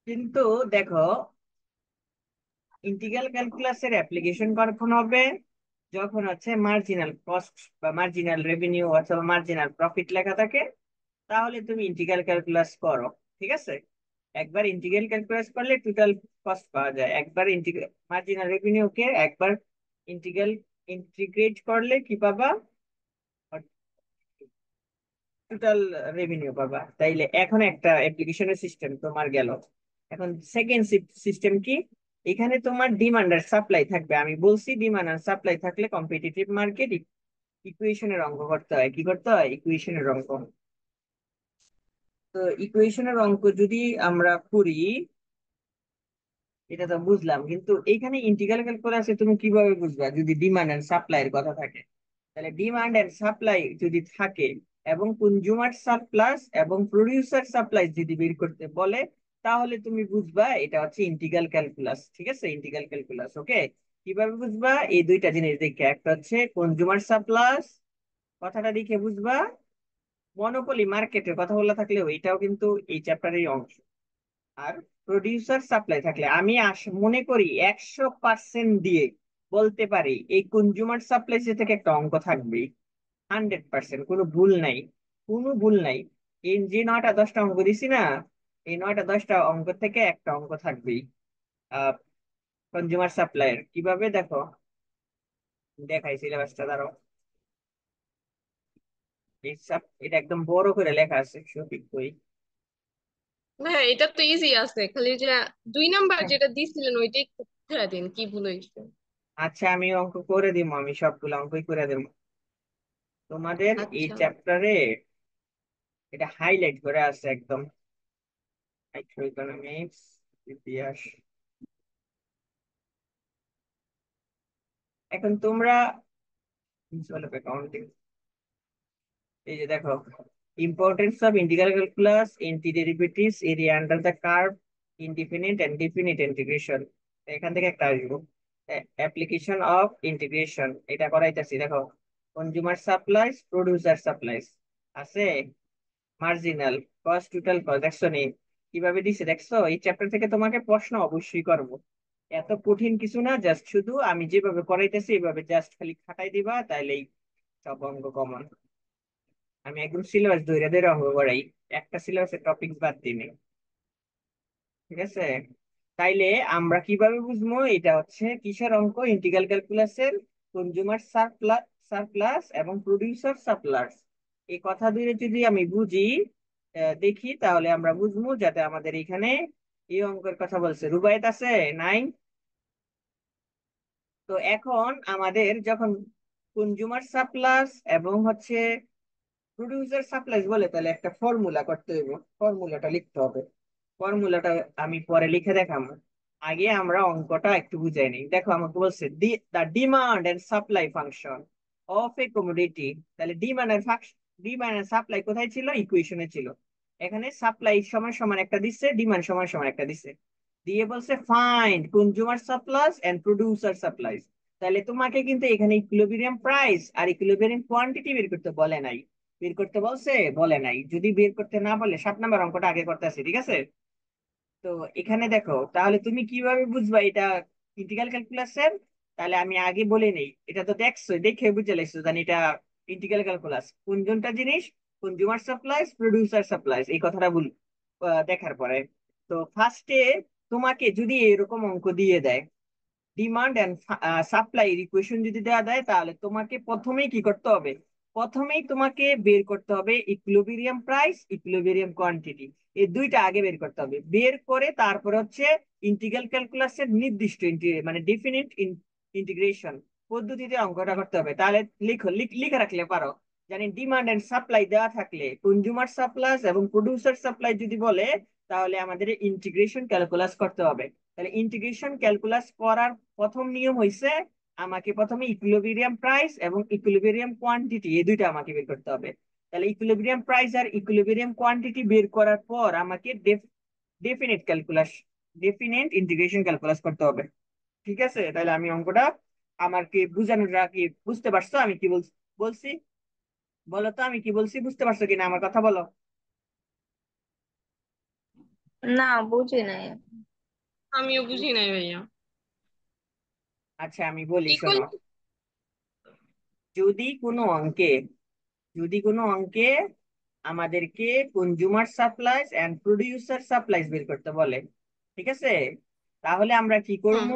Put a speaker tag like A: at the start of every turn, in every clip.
A: কিন্তু দেখো, integral ক্যালকুলাসের application কখন হবে? যখন হচ্ছে মার্জিনাল কস্ট বা মার্জিনাল রেভিনিউ অথবা মার্জিনাল প্রফিট লেখা থাকে, তাহলে তুমি ইন্টিগ্রাল ক্যালকুলাস করো। ঠিক আছে? একবার ইন্টিগ্রাল ক্যালকুলাস করলে টোটাল কস্ট পাওয়া যায়। একবার ইন্টিগ্রাল মার্জিনাল রেভিনিউ কে একবার ইন্টিগ্রাল ইন্টিগ্রেট করলে কি পাবা? টোটাল রেভিনিউ পাবা। তাইলে এখন একটা অ্যাপ্লিকেশনের সিস্টেম তোমার গেল। এখন সেকেন্ড সিস্টেম কি? এখানে তোমার ডিমান্ড আর সাপ্লাই থাকবে। আমি বলছি ডিমান্ড আর সাপ্লাই থাকলে কম্পিটিটিভ মার্কেট ইকুয়েশনের অঙ্ক করতে হয়। কি করতে হয়? ইকুয়েশনের অঙ্ক। তো ইকুয়েশনের অঙ্ক যদি আমরা করি, এটা তো বুঝলাম, কিন্তু এইখানে ইন্টিগ্রাল ক্যালকুলাসে তুমি কিভাবে বুঝবা যদি ডিমান্ড এন্ড সাপ্লাই এর কথা থাকে? তাহলে ডিমান্ড এন্ড সাপ্লাই যদি থাকে এবং কনজিউমার সাপ্লাস এবং প্রডিউসার সাপ্লাই যদি বের করতে বলে, তাহলে তুমি বুঝবা এটা হচ্ছে ইন্টিগ্রাল ক্যালকুলাস। ঠিক আছে? Integral calculus. ওকে। কিভাবে বুঝবা? এই দুইটা জিনিস দেখে, একটা হচ্ছে কনজিউমার সাপ্লাস, কথাটা দেখে বুঝবা। মনোপলি মার্কেটের কথা বলা থাকলে ওইটাও কিন্তু এই চ্যাপ্টারের অংশ। আর প্রডিউসার সাপ্লাই থাকলে আমি মনে করি 100% দিয়ে বলতে পারি এই কনজিউমার সাপ্লাই থেকে একটা অঙ্ক থাকবে। 100%, কোনো ভুল নাই। কোনো ভুল নাই। এই যে 9টা 10টা অঙ্ক দিছি না, এই 9টা 10টা অঙ্ক থেকে একটা অঙ্ক থাকবেই। আহ কনজিউমার সাপ্লাইয়ের কিভাবে দেখো, দেখাই সিলেবাসটা দাঁড়াও। এটা একদম বড় করে লেখা আছে সঠিক বই।
B: হ্যাঁ, এটা তো ইজি আছে, খালি যে 2 নাম্বার যেটা দিছিলেন ওইটাই একটু বুঝায় দিন কি ভুল হয়েছে।
A: আচ্ছা, আমি অঙ্ক করে দিব, আমি সবগুলো অঙ্কই করে দেবো তোমাদের এই
B: আচ্ছা।
A: চ্যাপ্টারে। এটা হাইলাইট করে আছে একদম। মাইক্রো ইকোনমিক্স, ইতিহাস। এখন তোমরা প্রিন্সিপাল অফ অ্যাকাউন্টিং, এই যে দেখো, importance of integral calculus, antiderivatives, area under the curve, indefinite and definite integration. এখান থেকে একটা আসবো। অ্যাপ্লিকেশন অফ ইন্টিগ্রেশন, এটা করাইতেছি দেখো। কনজিউমার সাপ্লাইস, প্রডিউসার সাপ্লাইস আছে, মার্জিনাল কস্ট, টোটাল কস্ট, দেখছো নি কিভাবে দিছে? দেখছো? এই চ্যাপ্টার থেকে তোমাকে প্রশ্ন অবশ্যই করব। এত কঠিন কিছু না, জাস্ট শুধু আমি যেভাবে করাইতেছি এইভাবে জাস্ট খালি খাটাই দিবা, তাইলেই সব অঙ্ক কমন। আমি একদম সিলেবাস ধরে ধরে অঙ্ক করাই, একটা সিলেবাসের টপিক বাদ দিই নাই। ঠিক আছে? তাইলে আমরা কিভাবে বুঝবো এটা হচ্ছে কিসের অঙ্ক? ইন্টিগ্রাল ক্যালকুলাসের কনজিউমার সারপ্লাস সারপ্লাস এবং প্রডিউসার সাপ্লাস। এই কথা দিয়ে যদি আমি বুঝি, দেখি, তাহলে আমরা বুঝবো যাতে আমাদের এখানে এই অঙ্কের কথা বলছে। রুবায়েত আছে নাই? তো এখন আমাদের যখন কনজিউমার সাপ্লাস এবং হচ্ছে প্রডিউসার সাপ্লাইজ বলে, তাহলে একটা ফর্মুলা করতে হবে। ফর্মুলাটা লিখতে হবে। ফর্মুলাটা আমি পরে লিখে দেখাবো। আগে আমরা অঙ্কটা একটু বুঝাই নিই। দেখো, আমাকে বলছে the demand and supply function of a commodity. তাহলে ডিমান্ড এন্ড সাপ্লাই কোথায় ছিল? ইকুয়েশনে ছিল। এখানে সাপ্লাই সমান সমান একটা দিচ্ছে, ডিমান্ড সমান সমান একটা দিচ্ছে, দিয়ে বলছে find consumer surplus and producer supplies. তাহলে তোমাকে কিন্তু এখানে ইকুইলিব্রিয়াম প্রাইস আর ইকুইলিব্রিয়াম কোয়ান্টিটি বের করতে বলে নাই। বের করতে বলছে? বলে নাই। যদি বের করতে না বলে 7 নম্বর অঙ্কটা আগে করতে আছে। ঠিক আছে? তো এখানে দেখো, তাহলে তুমি কিভাবে বুঝবা এটা ইন্টিগ্রাল ক্যালকুলাসের? তাহলে আমি আগে বলে নেই, এটা তো দেখছো, দেখে বুঝে লাগছো জানি এটা ইন্টিগ্রাল ক্যালকুলাস কোনটা জিনিস। কনজিউমার সাপ্লাইজ, প্রডিউসার সাপ্লাইজ, এই কথাটা দেখার পরে। তো ফার্স্টে তোমাকে যদি এরকম অঙ্ক দিয়ে দেয়, ডিমান্ড এন্ড সাপ্লাই ইকুয়েশন যদি দেওয়া দেয়, তাহলে তোমাকে প্রথমেই কি করতে হবে? প্রথমেই তোমাকে বের করতে হবে ইকুইলিব্রিয়াম প্রাইস, ইকুইলিব্রিয়াম কোয়ান্টিটি। এই দুইটা আগে বের করতে হবে। বের করে তারপরে হচ্ছে ইন্টিগ্রাল ক্যালকুলাসের নির্দিষ্ট মানে ডেফিনিট ইন্টিগ্রেশন পদ্ধতিতে অঙ্কটা করতে হবে। তাহলে লিখো, লিখে রাখলে পারো। জানি ডিমান্ড এন্ড সাপ্লাই দেওয়া থাকলে কনজিউমার সাপ্লাস এবং প্রডিউসার সাপ্লাই যদি বলে, তাহলে আমাদের ইন্টিগ্রেশন ক্যালকুলাস করতে হবে। তাহলে ইন্টিগ্রেশন ক্যালকুলাস করার প্রথম নিয়ম হয়েছে, আমাকে প্রথমে ইকুইলিব্রিয়াম প্রাইস এবং ইকুইলিব্রিয়াম কোয়ান্টিটি এই দুইটা আমাকে বের করতে হবে। তাহলে ইকুইলিব্রিয়াম প্রাইস আর ইকুইলিব্রিয়াম কোয়ান্টিটি বের করার পর আমাকে definite calculus definite integration calculus করতে হবে। ঠিক আছে? তাহলে আমি অঙ্কটা, আমার কি বুঝানোটা কি বুঝতে পারছো আমি কি বলছি? বলো তো আমি কি বলছি, বুঝতে পারছো কিনা আমার কথা বলো।
C: না, বুঝি নাই।
B: আমিও বুঝি নাই ভাইয়া।
A: আচ্ছা আমি বলি,
B: ইকুয়াল।
A: শোনো। যদি কোনো অঙ্কে যদি কোনো অঙ্কে আমাদেরকে consumer surplus and producer surplus বের করতে বলে, ঠিক আছে, তাহলে আমরা কি
B: হুম।
A: করব?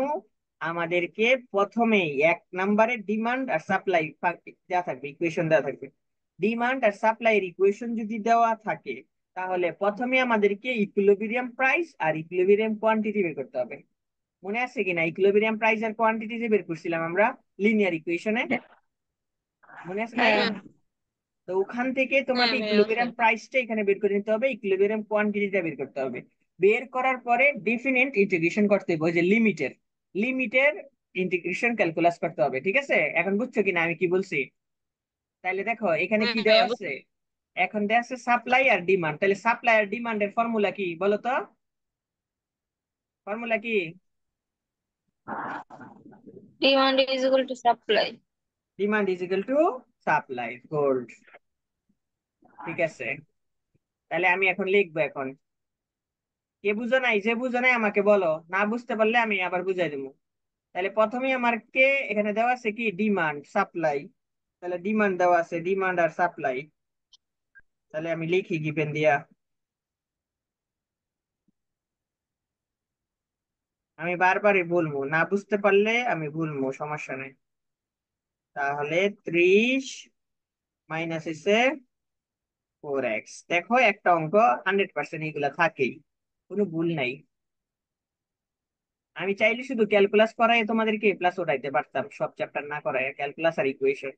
A: আমাদেরকে প্রথমেই এক নম্বরে ডিমান্ড আর সাপ্লাই দেওয়া থাকবে, ইকুয়েশন দেওয়া থাকবে। ডিমান্ড আর সাপ্লাই এর ইকুয়েশন যদি দেওয়া থাকে, তাহলে প্রথমে আমাদেরকে ইকুইলিব্রিয়াম প্রাইস আর ইকুইলিব্রিয়াম কোয়ান্টিটি বের করতে হবে। মনে আছে কিনা ইকুইলিব্রিয়াম প্রাইস আর কোয়ান্টিটি যে বের করছিলাম আমরা লিনিয়ার ইকুয়েশনে? মনে আছে নাই?
C: হ্যাঁ।
A: তো ওখান থেকে
B: হ্যাঁ
A: তোমাকে
B: ভাইয়া আছে।
A: ইকুইলিব্রিয়াম প্রাইসটা এখানে বের করে নিতে হবে, ইকুইলিব্রিয়াম কোয়ান্টিটিটা বের করতে হবে। বের করার পরে ডিফিনিট ইন্টিগ্রেশন করতে হবে, ওই যে লিমিটের ইন্টিগ্রেশন ক্যালকুলাস করতে হবে। ঠিক আছে, এখন বুঝছো কিনা আমি কি বলছি? তাহলে দেখো এখানে
B: হ্যাঁ
A: কি দেওয়া
B: ভাইয়া
A: আছে। এখন দেওয়া আছে সাপ্লাই আর ডিমান্ড, তাহলে সাপ্লাই আর ডিমান্ডের ফর্মুলা কি বলো তো? ফর্মুলা কি?
C: Demand is equal to supply.
A: Demand is equal to supply, gold. ঠিক আছে, তাহলে আমি এখন লিখবো। এখন কে বুঝো নাই? যে বুঝো নাই আমাকে বলো, না বুঝতে পারলে আমি আবার বুঝাই দেবো। তাহলে প্রথমেই আমার কে এখানে দেওয়া আছে কি ডিমান্ড সাপ্লাই, তাহলে ডিমান্ড দেওয়া আছে, ডিমান্ড আর সাপ্লাই। তাহলে আমি লিখি গিভেন দিয়া। আমি বারবারই বলবো, না বুঝতে পারলে আমি বলবো, সমস্যা নেই। তাহলে 30 মাইনাস হচ্ছে 4x। দেখো একটা অঙ্ক 100% এগুলা থাকেই, কোনো ভুল নাই। আমি চাইলে শুধু ক্যালকুলাস করাই তোমাদেরকে প্লাস উঠাইতে পারতাম, সব চ্যাপ্টার না করাই, ক্যালকুলাস আর ইকুয়েশন,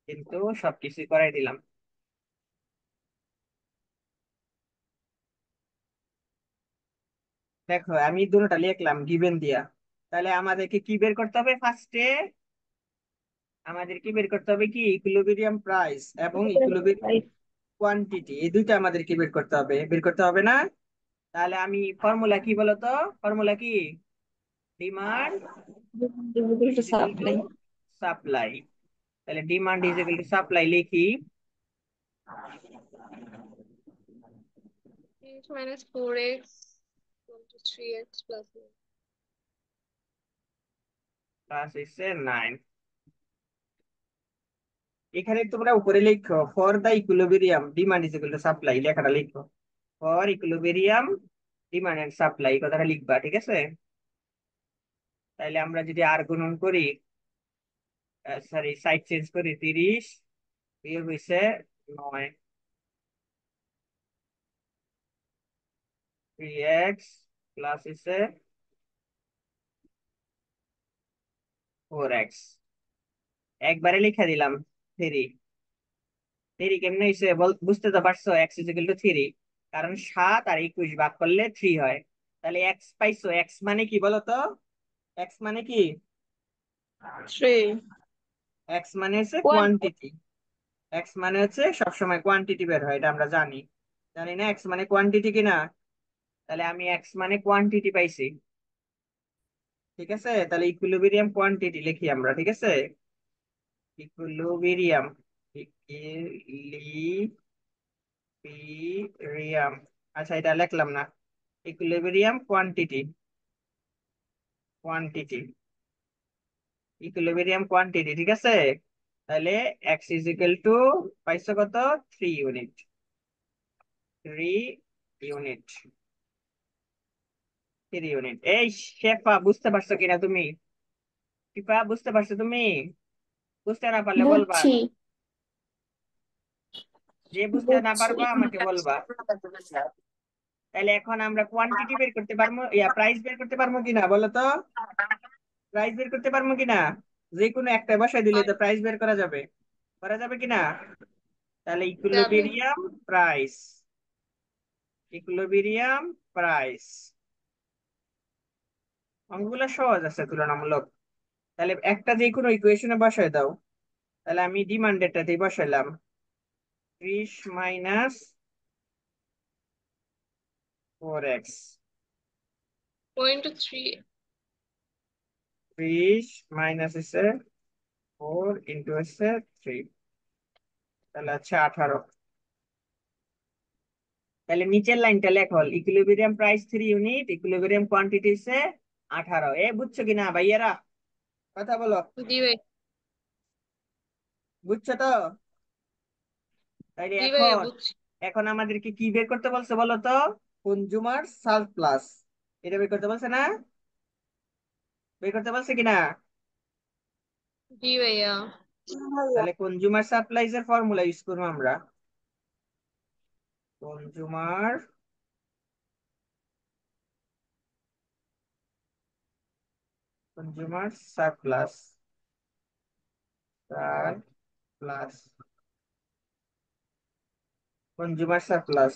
A: কিন্তু সবকিছুই করাই দিলাম। দেখো আমি দুটোটা লিখলাম গিভেন দিয়া। তাহলে আমাদেরকে কি বের করতে হবে ফার্স্টে? আমাদেরকে বের করতে হবে কি ইকুইলিব্রিয়াম প্রাইস এবং ইকুইলিব্রিয়াম কোয়ান্টিটি, এই দুইটা আমাদেরকে বের করতে হবে না? তাহলে আমি ফর্মুলা কি বলতো? ফর্মুলা কি? Demand
C: Demand is equal to
A: is equal to
C: supply.
A: Supply. তাহলে demand is equal to supply লিখি।
B: 3 - 4x = 3x plus 1.
A: প্লাস হচ্ছে 9। এখানে তোমরা উপরে লিখো for the equilibrium demand is equal to supply, লেখাটা লিখো। For equilibrium demand and supply কথাটা লিখবা, ঠিক আছে? তাইলে আমরা যদি আর গুণন করি, সরি সাইড চেঞ্জ করি, 30 বিয়োগ হইছে 9, 3x প্লাস হইছে 4x, একবারে লিখে দিলাম। 3 3 কেমনে হইছে বুঝতে তো পারছো? x ইজ ইকুয়াল টু 3, কারণ 7 আর 21 ভাগ করলে 3 হয়। তাহলে x পাইছো, x মানে কি বলো তো? x মানে কি?
C: 3.
A: x মানে হচ্ছে
C: One.
A: কোয়ান্টিটি। এক্স মানে হচ্ছে সবসময় কোয়ান্টিটি বের হয়, এটা আমরা জানি। জানি না এক্স মানে কোয়ান্টিটি কিনা? তাহলে আমি এক্স মানে কোয়ান্টিটি পাইছি। ঠিক আছে, তাহলে ইকুইলিব্রিয়াম কোয়ান্টিটি লিখি আমরা, ঠিক আছে? ইকুইলিব্রিয়াম, ইকুইলিব্রিয়াম, আচ্ছা এটা লিখলাম না। Equilibrium quantity, quantity equilibrium quantity, ঠিক আছে? তাহলে এক্স ইজ ইকুয়াল টু পাইছো কত? 3 ইউনিট, 3 ইউনিট, 3 ইউনিট। এই শেফা বুঝতে পারছো কিনা তুমি? শিফা বুঝতে পারছো তুমি? বুঝতে না পারলে বলবা,
C: বুঝছি।
A: যে বুঝতে না
C: বুঝছি।
A: পারবা আমাকে বলবা। তাহলে এখন আমরা কোয়ান্টিটি বের করতে পারবো, প্রাইস বের করতে পারবো কিনা বলো তো? প্রাইস বের করতে পারবো কিনা? যে কোনো একটা বসাই দিলে তো প্রাইস বের করা যাবে, করা যাবে কিনা? তাহলে
B: যাবে।
A: ইকুইলিব্রিয়াম প্রাইস, ইকুইলিব্রিয়াম প্রাইস, অঙ্কগুলো সহজ আছে তুলনামূলক। তাহলে একটা যে কোনো ইকুয়েশনে বসাই দাও। তাহলে আমি ডিমান্ডেরটাতেই বসাইলাম, 30 মাইনাস 4x,
B: 0.3।
A: 30 মাইনাস হচ্ছে 4 ইন্টু হচ্ছে 3, তাহলে হচ্ছে 18। তাহলে নিচের লাইনটা লেখো, equilibrium price 3 unit, equilibrium quantity হচ্ছে 18। বুঝছো কিনা ভাইয়ারা? কথা বলো।
B: জি ভাই।
A: বুঝছো তো? তাইলে
B: জি ভাইয়া
A: এখন
B: বুঝছি।
A: এখন আমাদেরকে কি বের করতে বলছে বলো তো? Consumer surplus. এটা বের করতে বলছে না? বের করতে বলছে কিনা?
B: জি ভাইয়া।
A: তাহলে কনজিউমার সাপ্লাইজ এর ফর্মুলা ইউজ করবো আমরা। Consumer consumer surplus, surplus, consumer surplus.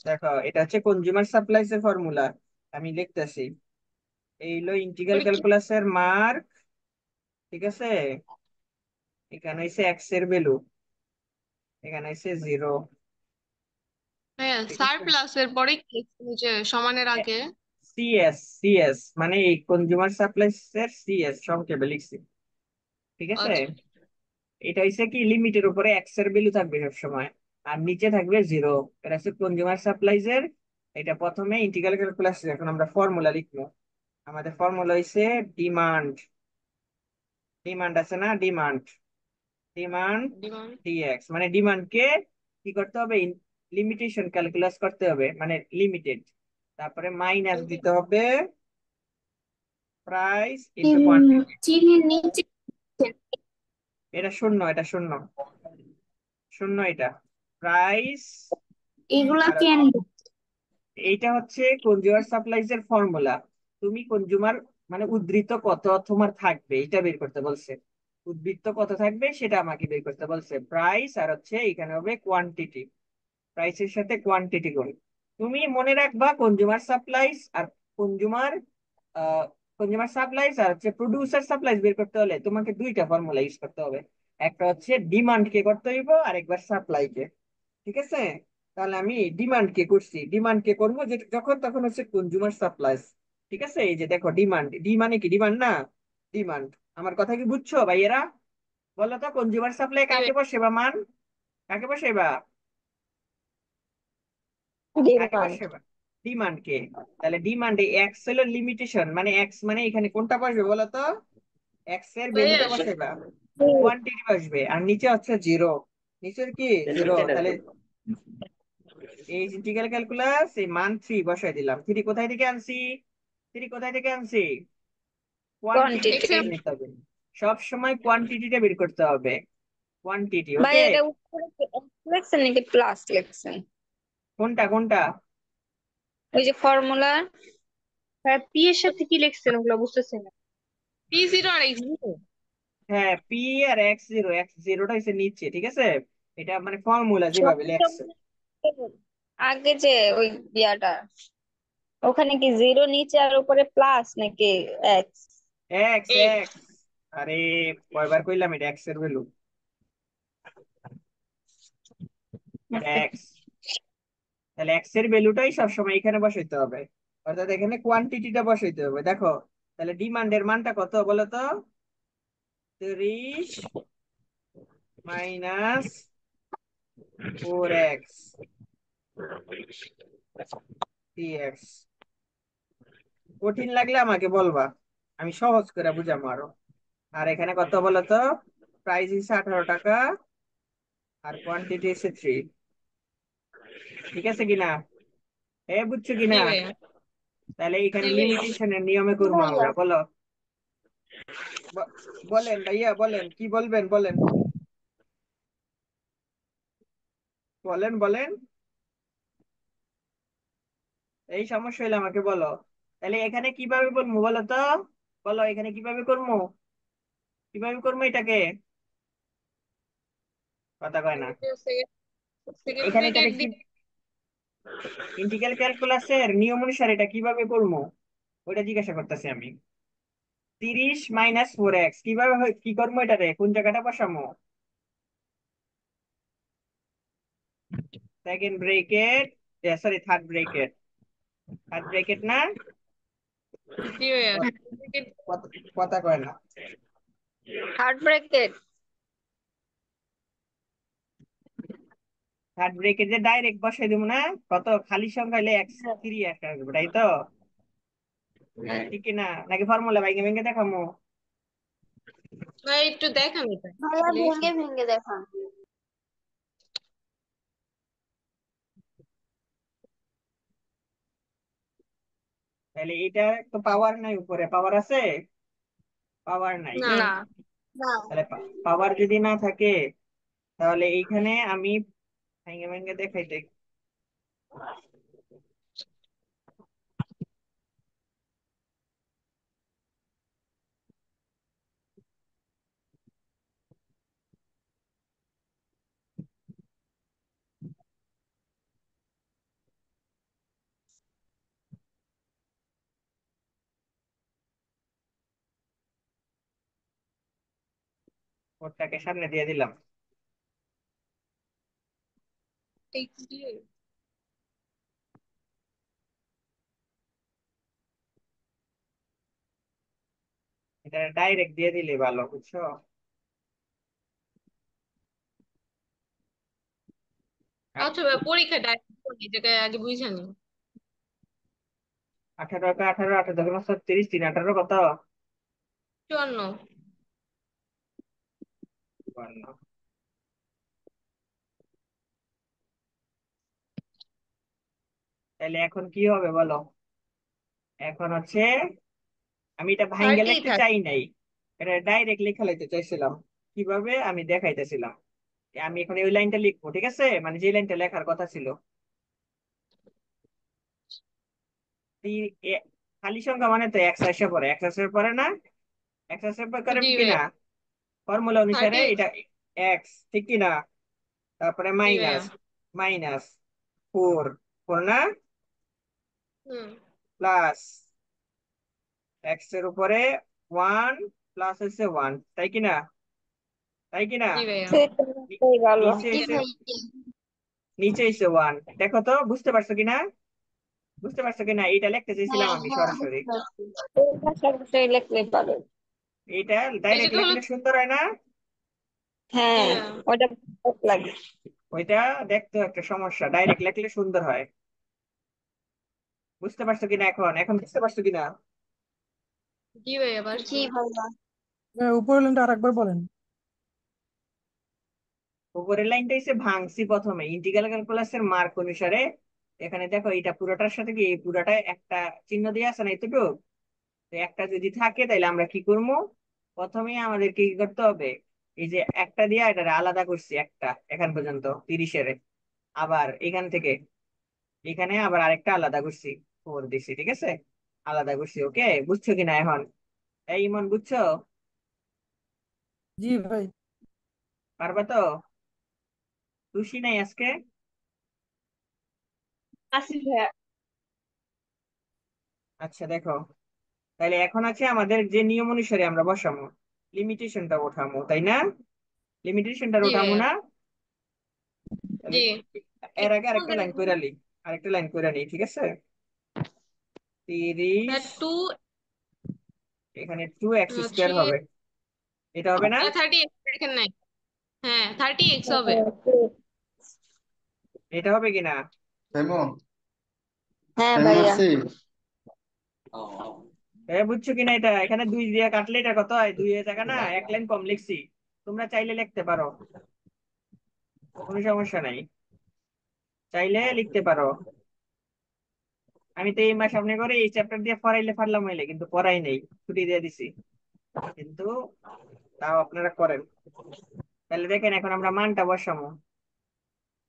A: দেখো, এটা হচ্ছে কনজিউমার সাপ্লাইজ এর ফর্মুলা। আমি লিখতেছি। এই হলো ইন্টিগ্রাল
B: ওটা কি
A: ক্যালকুলাসের মার্ক। ঠিক আছে? এখানে হচ্ছে এক্স এর ভ্যালু, এখানে হচ্ছে 0।
B: ভাইয়া?
A: ঠিক
B: সার
A: আছে?
B: প্লাস এর পরে কি লিখছেন? ওই যে সমানের আগে?
A: সিএস, সিএস মানে এই কনজিউমার সাপ্লাইজ এর সিএস সংক্ষেপে লিখছি। ঠিক আছে?
B: আচ্ছা।
A: এটা হচ্ছে কি, লিমিটের উপরে এক্স এর ভ্যালু থাকবে সব সময়, আর নিচে থাকবে 0। এটা হচ্ছে কনজিউমার সাপ্লাইজ এর। এটা প্রথমে ইন্টিগ্রাল ক্যালকুলাস, এখন আমরা ফর্মুলা লিখবো। আমাদের ফর্মুলা হচ্ছে ডিমান্ড। ডিমান্ড আছে না? Demand, demand
B: demand.
A: ডিএক্স মানে ডিমান্ডকে কি করতে হবে? লিমিটেশন ক্যালকুলাস করতে হবে, মানে লিমিটেড। তারপরে মাইনাস দিতে হবে প্রাইস ইনটু কোয়ান্টিটি।
C: চিনির নিচে
A: এটা শূন্য, এটা শূন্য, শূন্য এটা প্রাইস।
C: এগুলা
A: আর
C: কেন?
A: এইটা হচ্ছে কনজিউমার সাপ্লাইজ এর ফর্মুলা। তুমি কনজিউমার মানে উদ্ধৃত কত তোমার থাকবে এটা বের করতে বলছে। উদ্ধৃত কত থাকবে সেটা আমাকে বের করতে বলছে। প্রাইস আর হচ্ছে এখানে হবে কোয়ান্টিটি। প্রাইসের সাথে কোয়ান্টিটি করে তুমি মনে রাখবা কনজিউমার সাপ্লাইজ আর কনজিউমার কনজিউমার সাপ্লাইজ আর হচ্ছে প্রোডিউসার সাপ্লাইজ বের করতে হলে তোমাকে দুইটা ফর্মুলা ইউজ করতে হবে। একটা হচ্ছে ডিমান্ড কে করতে হইব, আর একবার সাপ্লাই কে। ঠিক আছে? তাহলে আমি ডিমান্ড কে করছি, ডিমান্ড কে করবো যখন তখন হচ্ছে কনজিউমার সাপ্লাইজ। ঠিক আছে? এই যে দেখো, ডিমান্ড, ডি মানে কি? ডিমান্ড না? ডিমান্ড। আমার কথা কি বুঝছো ভাইয়েরা? বলো তো, কনজিউমার সাপ্লাই
B: জি
A: কাকে
B: ভাই।
A: বসে বা মান, কাকে বসে বা কাকে
C: ডিমান্ড।
A: বসে বা? ডিমান্ড কে। তাহলে ডিমান্ডে এক্স হলো লিমিটেশন, মানে এক্স মানে এখানে কোনটা বসবে বলো তো? এক্স এর
B: ভাইয়া
A: ভ্যালুটা বসাইবা, কোয়ান্টিটি বসবে, আর নিচে হচ্ছে 0। নিচের কি 0? তাহলে এই ইন্টিগ্রাল ক্যালকুলাস এই মান 3 বসাই দিলাম। 3 কোথায় থেকে আনছি? 3 কোথায় থেকে আনছি? Quantity
B: x
C: quantity.
A: থেকে
B: এর।
A: নিতে হবে। সব সময় কোয়ান্টিটিটা বের করতে হবে। কোয়ান্টিটি,
C: ভাই
A: ওকে?
C: এটা উপরে কি X লেখছেন নাকি প্লাস লেখছেন?
A: কোনটা কোনটা?
C: ওই যে ফর্মুলা পি এর সাথে কি লিখছেন ওগুলো বুঝতেছি না।
B: পি জিরো আর এক্স জিরো।
A: হ্যাঁ, P R x zero, x জিরোটা হচ্ছে নিচে। ঠিক আছে? এটা মানে ফর্মুলা যেভাবে
C: সবটা
A: লেখছে।
C: আগে যে ওই ইয়াটা ওখানে কি জিরো নিচে আর উপরে প্লাস নাকি এক্স?
A: X,
B: x.
A: এক্স। আরে, কয়বার কইলাম এটা এক্স এর ভ্যালু। এটা এক্স। তাহলে এক্স এর ভ্যালুটাই সবসময় এখানে বসাইতে হবে, অর্থাৎ এখানে কোয়ান্টিটিটা বসাইতে হবে। দেখো, তাহলে ডিমান্ডের মানটা কত বলো তো? 30 মাইনাস 4x dx। কঠিন লাগলে আমাকে বলবা, আমি সহজ করে বুঝাবো আরো। আর এখানে কত বলো তো? প্রাইস হচ্ছে 18 টাকা, আর কোয়ান্টিটি হচ্ছে 3। ঠিক আছে কিনা? বুঝছো
B: জি
A: কিনা?
B: ভাইয়া।
A: তাহলে
B: জি
A: এখানে
B: ভাইয়া।
A: লিমিটেশনের নিয়মে করবো আমরা, বলো। বলেন ভাইয়া, বলেন কি বলবেন, বলেন, বলেন, বলেন। এই সমস্যা হলে আমাকে বলো। তাহলে এখানে কিভাবে বলবো বলো তো? বলো, এখানে কিভাবে করবো? কিভাবে করবো এটাকে? কথা কয় না।
B: সেকেন্ড
A: এখানে
B: ব্রেকেট
A: এটাকে কি,
B: দিয়ে।
A: ইন্টিগ্রাল ক্যালকুলাসের নিয়ম অনুসারে এটা কিভাবে করবো ওইটা জিজ্ঞাসা করতেছি আমি। 30 - 4x কিভাবে কি করবো? এটারে কোন জায়গাটা বসামো? Second bracket, sorry third bracket, third bracket না?
B: জি ভাইয়া।
A: ক-
B: সেকেন্ড ব্রেকেট।
A: কথা কথা কয় না।
C: Third bracket.
A: থার্ড ব্রেকেটে ডাইরেক্ট বসাই দিব না? কত খালি সংখ্যা হলে এক্স থ্রি একটা আসবে, তাই তো? ঠিক কি না? নাকি ফর্মুলা ভেঙে ভেঙে দেখামো?
B: ভাই একটু দেখান এটা
C: ভাইয়া
B: তাহলে
C: ভেঙে ভেঙে দেখান।
A: তাহলে এটা তো পাওয়ার নাই, উপরে পাওয়ার আছে? পাওয়ার নাই।
B: না।
C: না না।
A: তাহলে পাওয়ার যদি না থাকে, তাহলে এইখানে আমি ভেঙে ভেঙে দেখাই দেখ। ওটাকে সামনে দিয়ে দিলাম।
B: এক্স দিয়ে
A: এটা ডাইরেক্ট দিয়ে দিলে ভালো, বুঝছো? আর
B: আচ্ছা ভাই পরীক্ষাটা এই জায়গায় আগে বুঝানি।
A: 18 কে 18, 18 দশমিক 36, 3 18 কত?
B: 54।
A: 52। তাহলে এখন কি হবে বলো? এখন হচ্ছে আমি এটা ভাইঙ্গা
B: 30
A: লিখতে
B: থাকে।
A: চাই নাই, এটা ডাইরেক্ট লেখা লাইতে চাইছিলাম। কিভাবে আমি দেখাইতেছিলাম। আমি এখন ওই লাইনটা লিখবো, ঠিক আছে? মানে যে লাইনটা লেখার কথা ছিল। এই খালি সংখ্যা মানে তো এক্স আসে পরে, এক্স আসে পরে না? এক্স আসে পরে
B: জি
A: কিনা
B: ভাইয়া।
A: ফর্মুলা অনুসারে
B: 30
A: এটা এক্স, ঠিক কিনা? তারপরে
B: জি ভাইয়া।
A: মাইনাস মাইনাস ফোর, ফোর না?
B: হুম।
A: প্লাস এক্স এর উপরে ওয়ান, প্লাস হচ্ছে ওয়ান, তাই কিনা? তাই কিনা?
B: জি ভাইয়া।
A: নি-
C: সেটাই ভালো।
A: নিচে
B: জি
A: হচ্ছে,
B: ভাইয়া।
A: নিচে হচ্ছে ওয়ান। দেখো তো বুঝতে পারছো কিনা? বুঝতে পারছো কিনা? এটা লিখতে চাইছিলাম
C: হ্যাঁ
A: আমি
C: হ্যাঁ
A: সরাসরি।
C: বুঝতে পারছি। এই ভাষার বিষয় লিখলে পারো।
A: এটা
B: এই
A: ডাইরেক্ট
B: জায়গা হলো।
A: লিখলে সুন্দর হয় না?
B: জি
C: হ্যাঁ
B: ভাইয়া।
C: ওটা ভালো লাগে।
A: ওইটা দেখতে একটা সমস্যা, ডাইরেক্ট লিখলে সুন্দর হয়। বুঝতে পারছো কিনা? এখন এখন বুঝতে পারছো কিনা?
B: জি ভাইয়া পারছি।
C: জি ভাইয়া।
D: উপরের লাইনটা আরেকবার বলেন।
A: উপরের লাইনটা হচ্ছে ভাঙছি প্রথমে ইন্টিগ্রাল ক্যালকুলাসের মার্ক অনুসারে। এখানে দেখো এটা পুরোটার সাথে কি এই পুরোটায় একটা চিহ্ন দিয়ে আছে না এতটুকু? তো একটা যদি থাকে তাহলে আমরা কি করবো? প্রথমে আমাদের কি করতে হবে? এই যে একটা দিয়ে এটা আলাদা করছি, একটা এখান পর্যন্ত 30-এর। আবার এখান থেকে এখানে আবার আরেকটা আলাদা করছি, ফোর দিছি, ঠিক আছে? আলাদা করছি, ওকে? বুঝছো কিনা এখন? এই ইমন, বুঝছো?
D: জি ভাই।
A: পারবা তো? খুশি নাই আজকে?
C: আসি ভাইয়া।
A: আচ্ছা দেখো, তাহলে এখন আছে আমাদের যে নিয়ম অনুসারে আমরা বসাবো, লিমিটেশনটা ওঠামো, তাই না? লিমিটেশনটা
B: জি
A: ওঠামো
B: ভাইয়া।
A: না? তাহলে
B: জি।
A: এর
B: একটু
A: আগে আরেকটা
B: বলতে
A: লাইন কইরা লি, আরেকটা লাইন কইরা নি, ঠিক আছে? 30,
B: টু
A: এখানে 2x²
B: থ্রি
A: হবে, এটা হবে না?
B: 30 দেখেন নাই। হ্যাঁ 30x হবে।
A: এটা হবে কিনা?
E: সাইমন
C: হ্যাঁ
E: সাইমন
C: ভাইয়া।
E: আসছি।
A: বুঝছো কিনা? এটা এখানে দুই দিয়ে কাটলে এটা কত হয়? দুই এর জায়গা না এক লাইন কম লিখছি। তোমরা চাইলে লিখতে পারো, কোনো সমস্যা নাই, চাইলে লিখতে পারো। আমি তো এই মাস সামনে করে এই চ্যাপ্টার দিয়ে পড়াইলে পারলাম হইলে, কিন্তু পড়াই নেই, ছুটি দিয়ে দিছি। কিন্তু তাও আপনারা করেন। তাহলে দেখেন এখন আমরা মানটা বসাবো।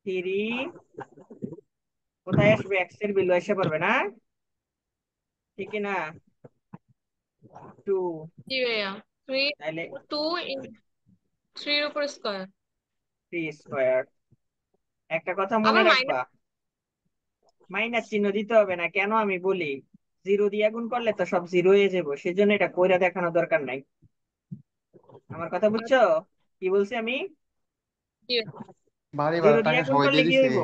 A: 3, কোথায় আসবে? এক্স এর ভ্যালু এসে পড়বে না? ঠিক কি না? 2,
B: জি ভাইয়া। থ্রি
A: তাহলে
B: টু ইন থ্রির উপর স্কোয়ার।
A: 3²। একটা কথা মনে
B: আবার
A: রাখবা,
B: মাইনাস।
A: মাইনাস চিহ্ন দিতে হবে না, কেন আমি বলি? জিরো দিয়ে গুণ করলে তো সব জিরো হয়ে যাবো, সেজন্য এটা কইরা দেখানো দরকার নাই। আমার কথা বুঝছো? কি বলছি আমি?
B: জি
E: বাড়ি
A: জিরো
E: ভাড়ার
A: দিয়ে
E: টাকা
A: গুণ
E: সবাই
A: করলে
E: দিয়ে
A: কি
E: দিছে।
A: হইব?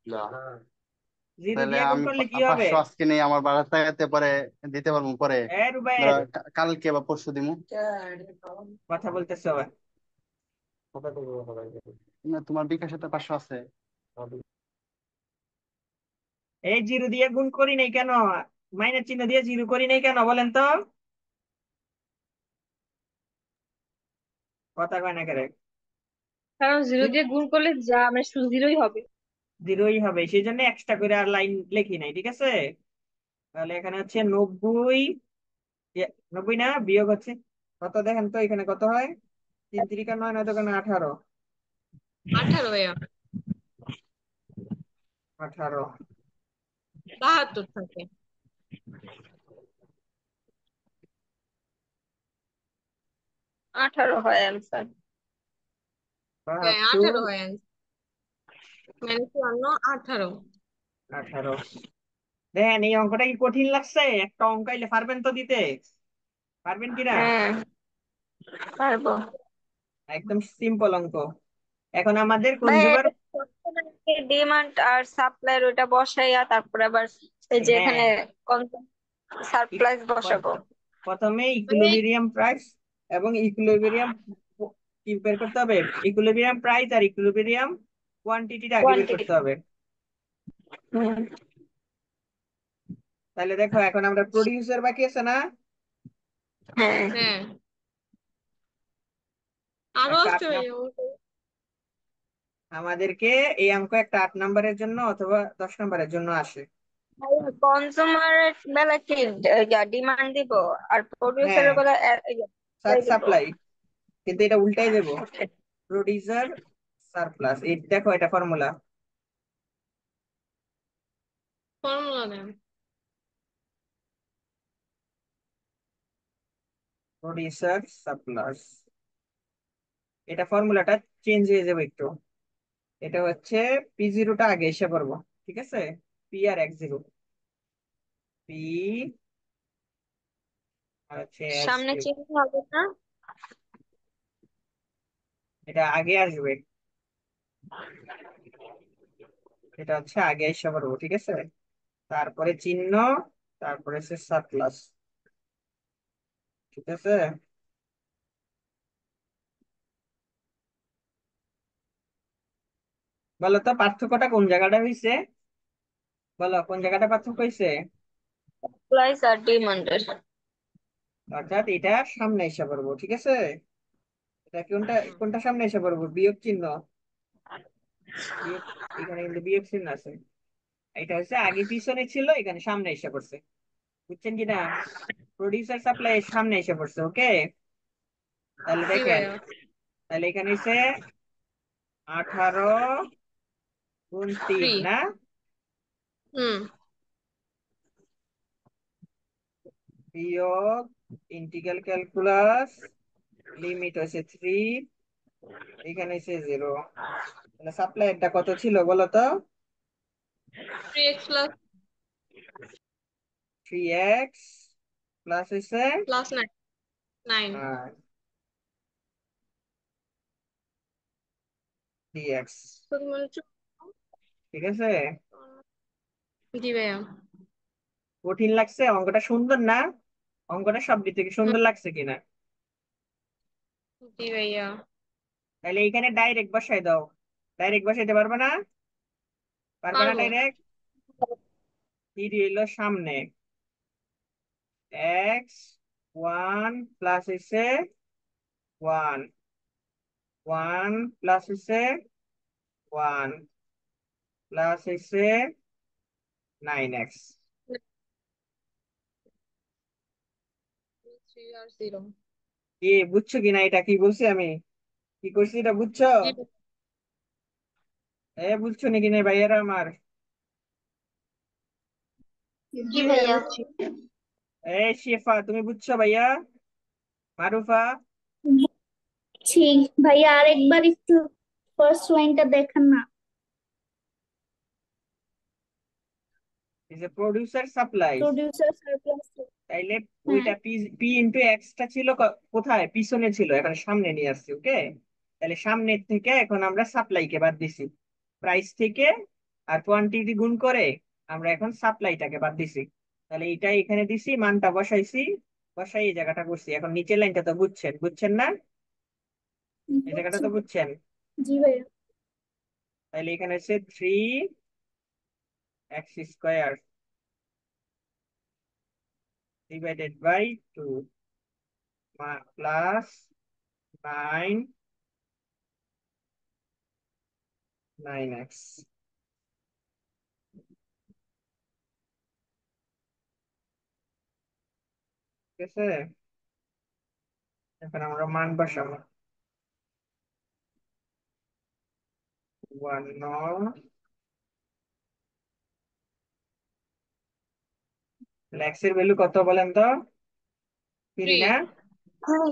E: না
A: জিরো
E: তাহলে
A: দিয়ে গুণ
E: আমি
A: করলে কি হবে?
E: 500 আজকে নেই, আমার বাসার টাকাতে পরে দিতে পারবো পরে, ধরো
A: রুবেল,
E: কালকে বা পরশু দিমু।
A: কথা বলতেছো?
E: না, তোমার বিকাশে তো 500 আছে।
A: এই জিরো দিয়ে গুণ করি নাই কেন? মাইনাস চিহ্ন দিয়ে জিরো করি নাই কেন বলেন তো? কথা কয় না করে।
B: কারণ জিরো দিয়ে গুণ করলে যা মানে শুধু জিরোই হবে।
A: জিরোই হবে, সেই জন্য এক্সট্রা করে আর লাইন লিখি নাই, ঠিক আছে? তাহলে এখানে হচ্ছে 90, 90 না, বিয়োগ হচ্ছে কত দেখেন তো, এখানে কত হয়? 3 3 9 9 দোকানে 18।
B: 18 ভাইয়া।
A: 18।
B: 72 থাকে।
C: 18 হয় অ্যান্সার।
B: হ্যাঁ
A: 72,
B: 18 হয় answer। মানে 18।
A: 18। দেখেন এই অঙ্কটা কি কঠিন লাগছে? একটা অঙ্ক আইলে পারবেন তো দিতে? পারবেন কিনা?
C: হ্যাঁ, পারবো।
A: একদম সিম্পল অঙ্ক। এখন আমাদের
C: ভাই
A: কনজিউমার,
C: ডিমান্ড আর সাপ্লাইয়ের ওইটা বসাইয়া তারপরে আবার এই যে
A: হ্যাঁ,
C: এখানে সারপ্লাইজ বসাবো।
A: প্রথমে
B: মানে
A: ইকুইলিব্রিয়াম প্রাইস এবং ইকুইলিব্রিয়াম কি বের করতে হবে? ইকুইলিব্রিয়াম প্রাইস আর ইকুইলিব্রিয়াম কোয়ান্টিটিটা আগে বের
C: কোয়ান্টিটি।
A: করতে হবে। তাহলে দেখো এখন আমরা প্রোডিউসার বাকি আছে না?
C: হ্যাঁ,
B: হ্যাঁ আরো
A: একটা
B: আসছে ভাইয়া।
A: আমাদেরকে এই অঙ্ক একটা 8 নম্বরের জন্য অথবা 10 নম্বরের জন্য আসে।
C: কনজিউমারের বেলা কি ডিমান্ড দিব আর
A: হ্যাঁ,
C: প্রডিউসারের বেলা দিব।
A: সাপ্লাই, কিন্তু এটা উল্টাই দেব।
C: Okay.
A: প্রডিউসার সারপ্লাস, এই দেখো এটা ফর্মুলা।
B: ফর্মুলা দেন।
A: প্রডিউসার সারপ্লাস, এটা ফর্মুলাটা চেঞ্জ হয়ে যাবে একটু। এটা হচ্ছে P0টা আগে এসে পড়বো, ঠিক আছে? P R X0, P R হচ্ছে
C: সামনে
A: X0,
C: চিহ্ন হবে না?
A: এটা আগে আসবে, এটা হচ্ছে আগে এসে পড়বো, ঠিক আছে? তারপরে চিহ্ন, তারপরে হচ্ছে সারপ্লাস, ঠিক আছে? বলো তো পার্থক্যটা কোন জায়গাটা হয়েছে? বলো কোন জায়গাটা পার্থক্য হয়েছে?
C: সাপ্লাইজ আর ডিমান্ডের।
A: অর্থাৎ এটা সামনে এসে পড়বো, ঠিক আছে? এটা কোনটা,
B: হুম।
A: কোনটা সামনে এসে পড়বো? বিয়োগ চিহ্ন, বিয়োগ, এখানে কিন্তু বিয়োগ চিহ্ন আছে। এটা হচ্ছে আগে পিছনে ছিল, এখানে সামনে এসে পড়ছে, বুঝছেন কিনা? প্রডিউসার সাপ্লাই সামনে এসে পড়ছে, ওকে? তাহলে
B: জি
A: দেখেন,
B: ভাইয়া।
A: তাহলে এখানে হচ্ছে 18 গুণ 3
B: 3।
A: না,
B: হুম।
A: বিয়োগ ইন্টিগ্রাল ক্যালকুলাস, লিমিট হচ্ছে 3, এখানে হচ্ছে 0। তাহলে সাপ্লাইটা কত ছিল বলো তো?
B: 3x প্লাস
A: 3x প্লাস হচ্ছে
B: প্লাস 9। 9।
A: 3x,
B: তো তোমার
A: ঠিক আছে?
B: জি ভাইয়া।
A: কঠিন লাগছে অঙ্কটা? সুন্দর না? অঙ্কটা সব দিক থেকে
B: হুম,
A: সুন্দর লাগছে কিনা?
B: জি ভাইয়া।
A: তাহলে এইখানে ডাইরেক্ট বসাই দাও। ডাইরেক্ট বসাইতে পারবে না? পারবে না
B: পারবো।
A: ডাইরেক্ট? থ্রি হইলো সামনে, এক্স 1 প্লাস হচ্ছে 1, 1 প্লাস হচ্ছে 1 প্লাস হচ্ছে 9x।
B: 3 আর 0।
A: কি বুঝছো কিনা? এটা কি বলছি আমি, কি করছি এটা বুঝছো?
B: জি
A: বুঝছো নাকি না ভাইয়েরা আমার?
B: জি ভাইয়া।
A: শেফা তুমি বুঝছো ভাইয়া? মারুফা?
F: জি ভাইয়া, আরেকবার একটু ফার্স্ট লাইনটা দেখান না।
A: Is a producer supplies,
F: producer surplus.
A: তাইলে
F: হ্যাঁ।
A: ওইটা পি পি ইন্টু এক্সটা ছিল কোথায়? পিছনে ছিল, এখন সামনে নিয়ে আসছি, ওকে? তাহলে সামনের থেকে এখন আমরা সাপ্লাই কে বাদ দিছি, প্রাইস থেকে আর কোয়ান্টিটি গুণ করে আমরা এখন সাপ্লাইটাকে বাদ দিছি, তাহলে এইটা এখানে দিছি, মানটা বসাইছি, বসাই এই জায়গাটা করছি। এখন নিচের লাইনটা তো বুঝছেন, বুঝছেন না? এই জায়গাটা
F: বুঝছি।
A: তো বুঝছেন।
F: জি ভাইয়া।
A: তাহলে এখানে হচ্ছে 3x² divided by 2 plus 9x। ঠিক আছে, এখন আমরা মান বসাবো। 1 x এর ভ্যালু কত বলেন তো? 3
B: 3।
A: না?
B: হুম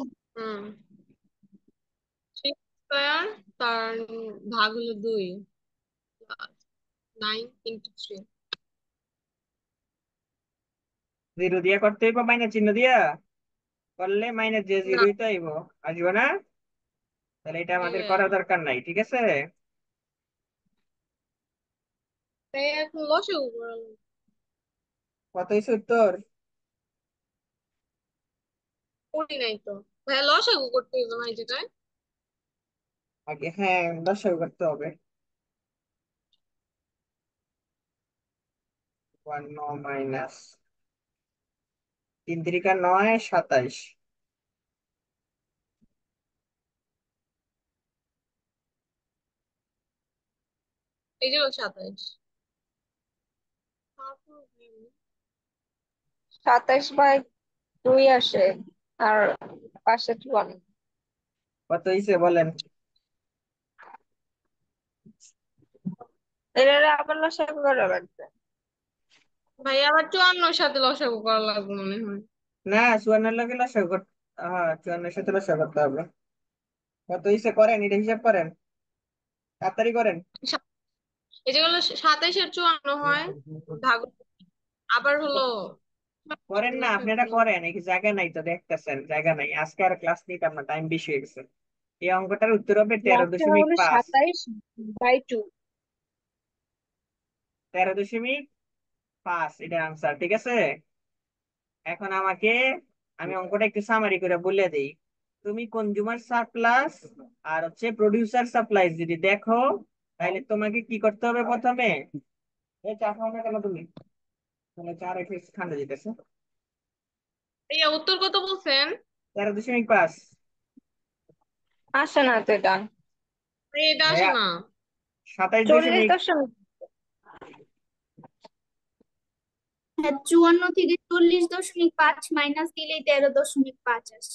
B: 3 স্কয়ার তার ভাগ হলো 2, 9 ইন্টু 3।
A: 0 দিয়া করতে হইব, মাইনাস চিহ্ন দিয়া করলে মাইনাস যে
B: না,
A: 0 তো আইব, আসবে না? তাহলে এটা
B: জি
A: আমাদের
B: ভাইয়া।
A: করার দরকার নাই, ঠিক আছে।
B: তাই এখন লসাগু করা লাগবে।
A: কত হইছে উত্তর?
B: করি নাই তো ভাইয়া, লসাগু করতে হবে না এই জায়গায়।
A: আগে হ্যাঁ, দশক করতে হবে। 1 মাইনাস 3 × 9 = 27।
B: এই যে 27।
C: 27/2 আসে, আর পাশে 1।
A: কত হইছে বলেন?
C: এটা আবার লসাগু করা লাগবে।
B: ভাই আবার 54 সাথে লসাগু করা লাগবে মনে হয়।
A: না, 54 লগে দশক করতে, হ্যাঁ 54 সাথে দশক করতে হবে। কত হইছে করেন, এটা হিসাব করেন, তাড়াতাড়ি করেন।
B: সা- এই যে হলো 27 আর 54 হয়, ভাগ আবার হলো
A: করেন না, আপনি এটা করেন, এই জায়গা নাই তো, দেখতেছেন জায়গা নাই, আজকে আর ক্লাস নিতাম না, টাইম বেশি হয়ে গেছে। এই অঙ্কটার উত্তর হবে তেরো
C: লাস্টে
A: দশমিক
C: হলো
A: পাঁচ
C: 27/2।
A: 13.5 এটা আনসার, ঠিক আছে। এখন আমাকে, আমি অঙ্কটা একটু সামারি করে বলে দেই। তুমি কনজিউমার সাপ্লাস আর হচ্ছে প্রডিউসার সাপ্লাই যদি দেখো, তাহলে তোমাকে কি করতে হবে প্রথমে? এই চা খাও না কেন তুমি? তাহলে চা রেখে ঠান্ডা যেতেছে।
B: এই উত্তর কত বলছেন?
A: 13.5।
C: আসে না তো এটা।
B: এই এটা আসে
A: ভাইয়া
B: না।
A: 27
C: চল্লিশ
A: দশমিক
C: দশমিক
F: হ্যাঁ, 54 থেকে 40.5 মাইনাস দিলেই 13.5 আসে।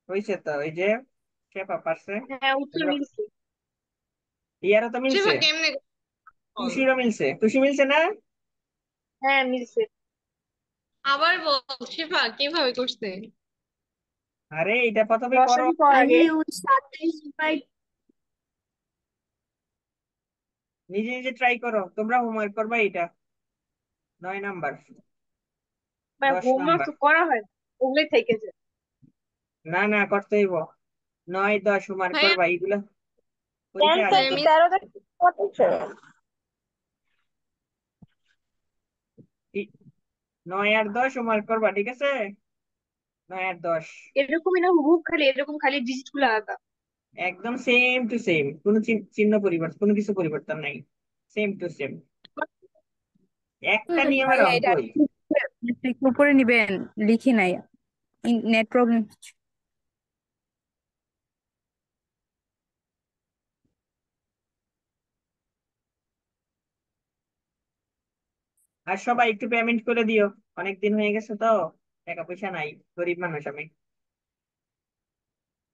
A: হয়েছে তো, এই যে শেফা পারছে।
C: হ্যাঁ, উত্তর
A: তোমরা,
C: মিলছে।
A: ইয়ারও তো মিলছে,
B: শিফা কেমনে বল?
A: টুসিরও মিলছে, টুসি মিলছে না?
C: হ্যাঁ, মিলছে।
B: আবার বল শিফা কিভাবে করছে?
A: আরে এটা প্রথমে করো,
C: লসাগু করার
F: আরে
C: আগে
F: ওই 27/,
A: নিজে নিজে ট্রাই করো, তোমরা হোমওয়ার্ক করবা এটা। 9 নাম্বার, 10 নাম্বার।
C: হোমওয়ার্ক করা হয় না, ওগুলোই থেকে যায়।
A: না না, করতে হইব। 9 10 হোমওয়ার্ক
B: ভাইয়া
A: করবা, এইগুলা পরীক্ষা
C: ক্যান্সার
A: আসবে।
C: কি
B: আমি
C: 13
A: ই- 9 আর 10 হোমওয়ার্ক করবা, ঠিক আছে। 9 আর 10
C: এরকমই না, হুবহু খালি এরকম, খালি ডিজিট গুলো আলাদা।
A: একদম সেম টু সেম, কোনো চিহ্ন পরিবর্তন, কোনো কিছু পরিবর্তন নাই, সেম টু সেম, একটা নিয়মের
G: ভাইয়া এটা
A: অঙ্কই।
G: একটু উপরে নিবেন, লিখি নাই, নেট প্রবলেম।
A: আর সবাই একটু পেমেন্ট করে দিও, অনেক দিন হয়ে গেছে তো, টাকা পয়সা নাই, গরিব মানুষ আমি।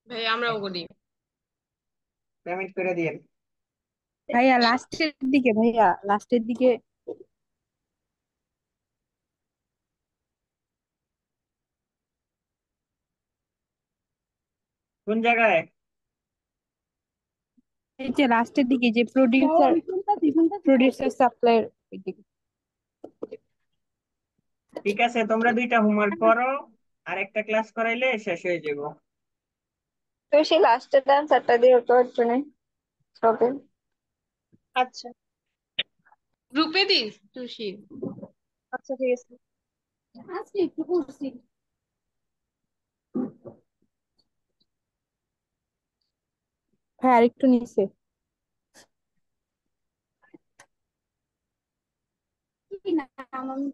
B: ভাই আমরাও করি।
A: পেমেন্ট করে দিয়ে।
G: ভাইয়া লাস্টের দিকে, ভাইয়া লাস্টের দিকে।
A: কোন জায়গায়?
G: এই যে লাস্টের দিকে যে প্রডিউসার সাপ্লাইয়ের ওই দিকে।
A: ঠিক আছে, তোমরা 2টা হোমওয়ার্ক করো, আর একটা ক্লাস করাইলে শেষ হয়ে যাবো।
C: তো সেই লাস্টের আনসারটা দিয়ে তো একটু নেই হবে।
B: আচ্ছা। গ্রুপে দিস তুষি।
C: আচ্ছা ঠিক আছে।
F: আজকে একটু পড়ছি।
G: ভাই আরেকটু নিচে।
F: কি নাম আমি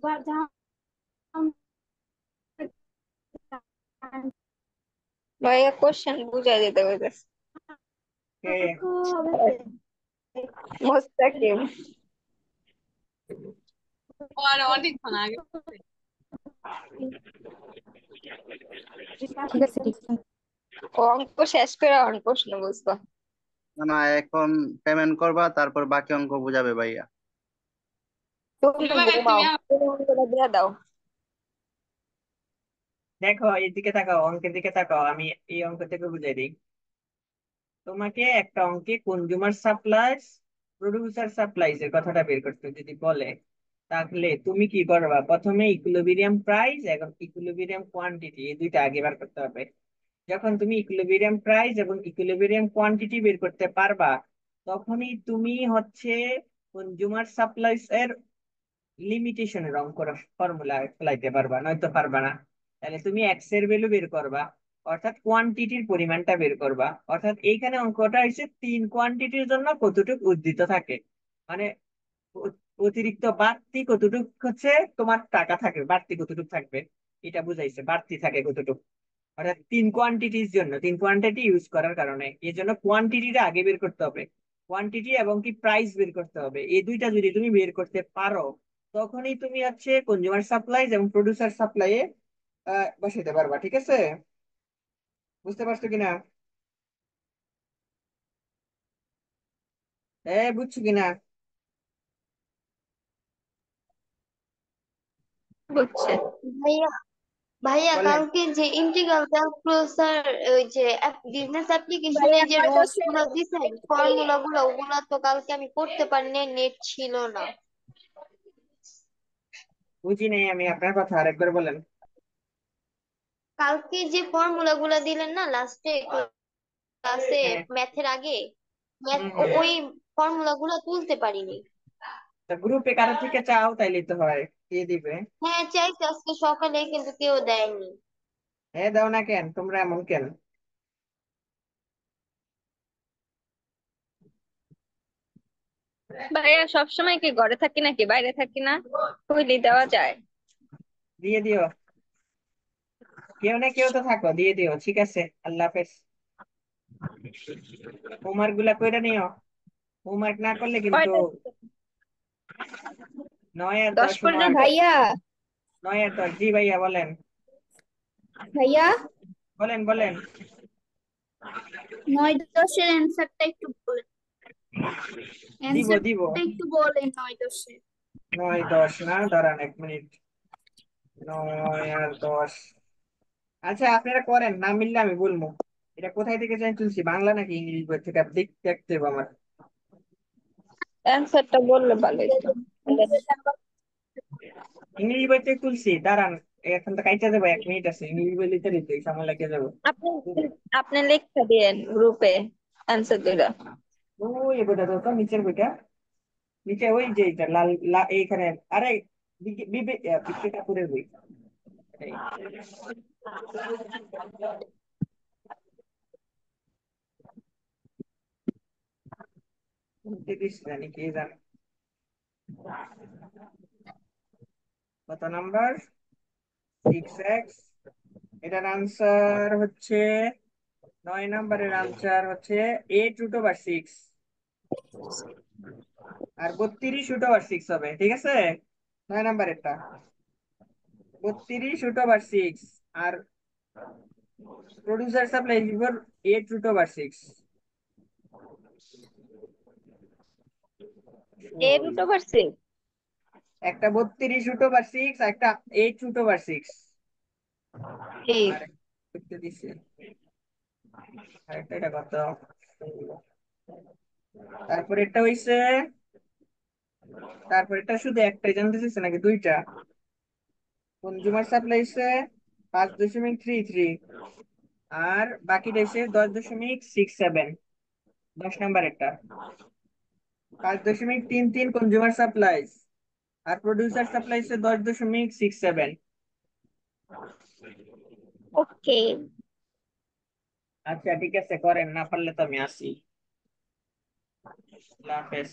C: ভাইয়া কোশ্চেন বুঝাই দিতে বলতেছে।
A: কে?
C: মোস্তাকিম।
B: ও আর অনেকক্ষণ আগে।
G: ঠিক আছে ঠিক আছে।
C: ও অঙ্ক শেষ করে অন প্রশ্ন বুঝবো।
E: না না, এখন পেমেন্ট করবা, তারপর বাকি অঙ্ক বুঝাবে ভাইয়া।
C: তুমি
B: ভাই
C: ঘুমাও,
B: তুমি
C: তুমি অঙ্কটা দিয়ে দাও।
A: দেখো এদিকে তাকাও, অঙ্কের দিকে তাকাও, আমি এই অঙ্ক থেকে বুঝাই দিই। তোমাকে একটা অঙ্কে কনজিউমার সাপ্লাইস, প্রডিউসার সাপ্লাইস এর কথাটা বের করতে যদি বলে, তাহলে তুমি কি করবা? প্রথমে ইকুইলিব্রিয়াম প্রাইস এবং ইকুইলিব্রিয়াম কোয়ান্টিটি, এই দুইটা আগে বার করতে হবে। যখন তুমি ইকুইলিব্রিয়াম প্রাইস এবং ইকুইলিব্রিয়াম কোয়ান্টিটি বের করতে পারবা, তখনই তুমি হচ্ছে কনজিউমার সাপ্লাইস এর লিমিটেশনের অঙ্ক ফর্মুলা ফেলাইতে পারবা, নয়তো পারবা না। তাহলে তুমি এক্স এর ভ্যালু বের করবা, অর্থাৎ কোয়ান্টিটির পরিমাণটা বের করবা। অর্থাৎ এইখানে অঙ্কটা হচ্ছে তিন কোয়ান্টিটির জন্য কতটুকু উদ্ধৃত থাকে, মানে অতিরিক্ত বাড়তি কতটুকু হচ্ছে তোমার টাকা থাকবে, বাড়তি কতটুকু থাকবে এটা বুঝাইছে, বাড়তি থাকে কতটুকু। অর্থাৎ তিন কোয়ান্টিটির জন্য, তিন কোয়ান্টিটি ইউজ করার কারণে এই জন্য কোয়ান্টিটিটা আগে বের করতে হবে। কোয়ান্টিটি এবং কি প্রাইস বের করতে হবে, এই দুইটা যদি তুমি বের করতে পারো, তখনই তুমি হচ্ছে কনজিউমার সাপ্লাই এবং প্রডিউসার সাপ্লাই এ বসাইতে পারবা। ঠিক আছে? বুঝতে পারছো কিনা? বুঝছো কিনা?
C: বুঝছে।
H: ভাইয়া ভাইয়া
A: বলেন।
H: কালকে যে ইন্টিগ্রাল ক্যালকুলাস আর ওই যে বিজনেস অ্যাপ্লিকেশনে
F: ভাইয়া
H: যে
F: 9 10
H: রুলস গুলো দিছেন, ফর্মুলা গুলো, ওগুলা তো কালকে আমি করতে পারিনি, নেট ছিল না।
A: বুঝি নেই আমি আপনার কথা, আরেকবার বলেন।
H: কালকে যে ফর্মুলা গুলা দিলেন না লাস্টে ক্লাসে,
A: হ্যাঁ।
H: ম্যাথের আগে, ম্যাথ
A: হম হম।
H: ওই ফর্মুলা গুলা তুলতে পারিনি।
A: তা গ্রুপে কারো থেকে চাও, তাইলে তো হয়, দিয়ে দিবে।
H: হ্যাঁ চাইছি আজকে সকালে, কিন্তু কেউ দেয়নি।
A: দাও না কেন, তোমরা এমন কেন?
C: ভাইয়া সবসময় কি ঘরে থাকি নাকি বাইরে থাকি না, কইলে দেওয়া যায়।
A: দিয়ে দিও, কেউ না কেউ তো থাকো, দিয়ে দিও। ঠিক আছে, আল্লাহ হাফেজ। হোমওয়ার্ক গুলা কইরা নিও, হোমওয়ার্ক না করলে কিন্তু
C: কয়টা?
A: 9 আর
C: 10
A: 10
C: পর্যন্ত?
A: হোমওয়ার্ক।
F: ভাইয়া
A: 9 আর 10, জি ভাইয়া বলেন।
F: ভাইয়া
A: বলেন বলেন।
F: 9 10 এর অ্যান্সারটা একটু বলেন।
A: দিব দিব।
F: অ্যান্সারটা একটু বলেন 9 10 এর।
A: 9 10 না, দাঁড়ান 1 মিনিট। 9 আর 10, আচ্ছা আপনারা করেন, না মিললে আমি বলবো। এটা কোথায় থেকে জানি তুলছি, বাংলা নাকি ইংলিশ বই থেকে? দেখতে হবে আমার।
C: অ্যান্সারটা বললে ভালো হতো।
A: ইংলিশ বই থেকে তুলছি, দাঁড়ান। এখন তো কাইটা যাবো, 1 মিনিট আছে, ইংলিশ বই লিখতে দিতে সময় লেগে যাবো।
C: আপনি আপনি লেখা দিয়েন গ্রুপে অ্যান্সার দুইটা।
A: ওই বইটা তো, নিচের বইটা, নিচে ওই যে এটা লাল এইখানে। আরে বিক্রি কাপুরের বই এটাই। 29 জানি, কে জানে কত নাম্বার। 6x। এটার আনসার হচ্ছে, 9 নাম্বারের আনসার হচ্ছে 8√6, আর 32√6 হবে। ঠিক আছে? 9 নাম্বারেরটা 32√6, আর প্রডিউসার সাপ্লাই 8√6।
C: A√6।
A: একটা 32√6, একটা 8√6।
C: ঠিক।
A: আর করতে দিছে, আরেকটা এটা কত? তারপর এটা হইছে, তারপর এটা শুধু একটাই জানতে চাইছে নাকি দুইটা? কনজিউমার সাপ্লাই হইছে 5.33, আর বাকিটা হইছে 10.67। 10 নাম্বার এটা। 5.33 কনজিউমার সাপ্লাইজ, আর প্রডিউসার সাপ্লাইসে 10.67।
F: ওকে।
A: আচ্ছা ঠিক আছে, করেন, না পারলে তো আমি আসি। আল্লাহ হাফেজ।